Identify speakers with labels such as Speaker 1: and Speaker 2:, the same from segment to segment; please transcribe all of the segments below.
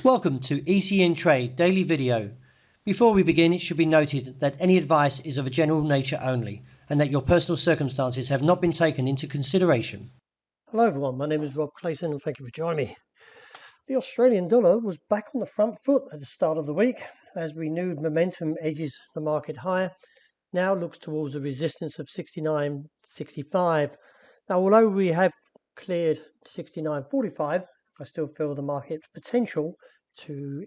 Speaker 1: Welcome to ECNTRADE daily video. Before we begin, it should be noted that any advice is of a general nature only and that your personal circumstances have not been taken into consideration.
Speaker 2: Hello everyone, my name is Rob Clayton and thank you for joining me. The Australian dollar was back on the front foot at the start of the week as renewed momentum edges the market higher. Now looks towards a resistance of 69.65. Now although we have cleared 69.45, I still feel the market's potential to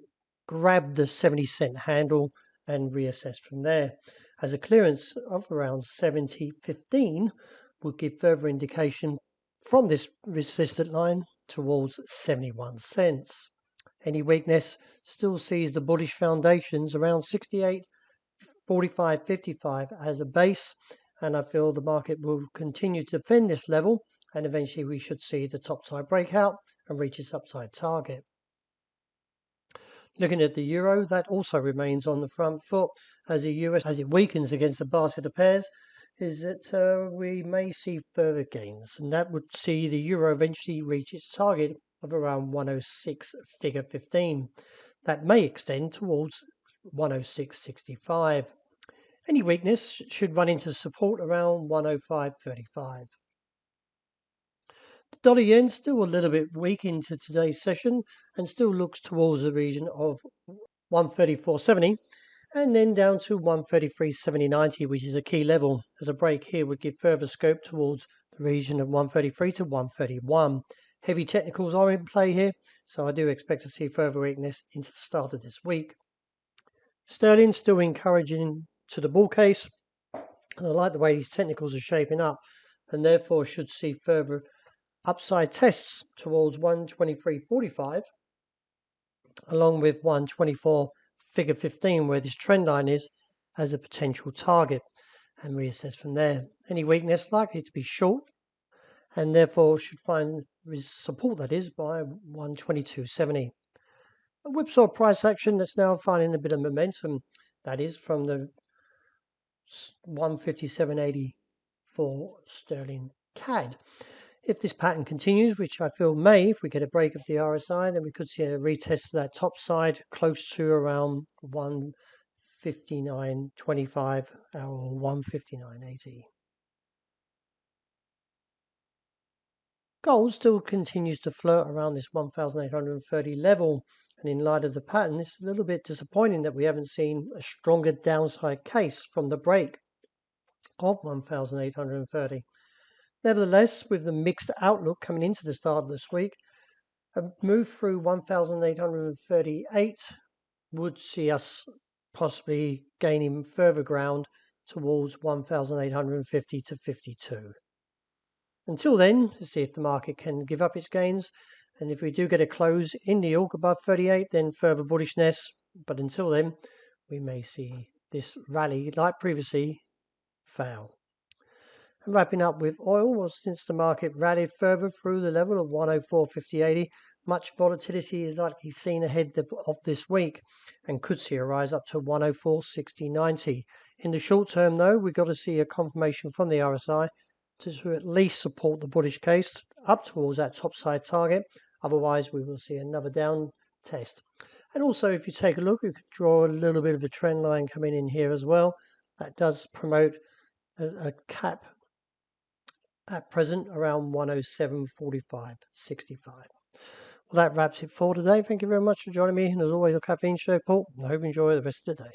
Speaker 2: grab the 70-cent handle and reassess from there, as a clearance of around 70.15 would give further indication from this resistant line towards 71 cents. Any weakness still sees the bullish foundations around 68.45.55 as a base, and I feel the market will continue to defend this level, and eventually we should see the top side breakout and reach its upside target. Looking at the euro, that also remains on the front foot as the US, as it weakens against the basket of pairs, is that we may see further gains, and that would see the euro eventually reach its target of around 106 figure 15. That may extend towards 106.65. Any weakness should run into support around 105.35. The dollar yen still a little bit weak into today's session and still looks towards the region of 134.70 and then down to 133.70.90, which is a key level, as a break here would give further scope towards the region of 133 to 131. Heavy technicals are in play here, so I do expect to see further weakness into the start of this week. Sterling still encouraging to the bull case, and I like the way these technicals are shaping up, and therefore should see further upside tests towards 123.45 along with 124 figure 15, where this trend line is, as a potential target, and reassess from there. Any weakness likely to be short and therefore should find support, that is, by 122.70. A whipsaw price action that's now finding a bit of momentum, that is from the 157.80 for sterling CAD. If this pattern continues, which I feel may, if we get a break of the RSI, then we could see a retest of that top side close to around 159.25 or 159.80. Gold still continues to flirt around this 1,830 level, and in light of the pattern, it's a little bit disappointing that we haven't seen a stronger downside case from the break of 1,830. Nevertheless, with the mixed outlook coming into the start of this week, a move through 1,838 would see us possibly gaining further ground towards 1,850 to 52. Until then, to see if the market can give up its gains, and if we do get a close in New York above 38, then further bullishness. But until then, we may see this rally, like previously, fail. And wrapping up with oil, well, since the market rallied further through the level of 104.50.80, much volatility is likely seen ahead of this week and could see a rise up to 104.60.90. In the short term, though, we've got to see a confirmation from the RSI to at least support the bullish case up towards that topside target. Otherwise, we will see another down test. And also, if you take a look, you could draw a little bit of a trend line coming in here as well. That does promote a cap at present around 107.45.65. Well, that wraps it for today. Thank you very much for joining me, and as always, a caffeine show, Paul. I hope you enjoy the rest of the day.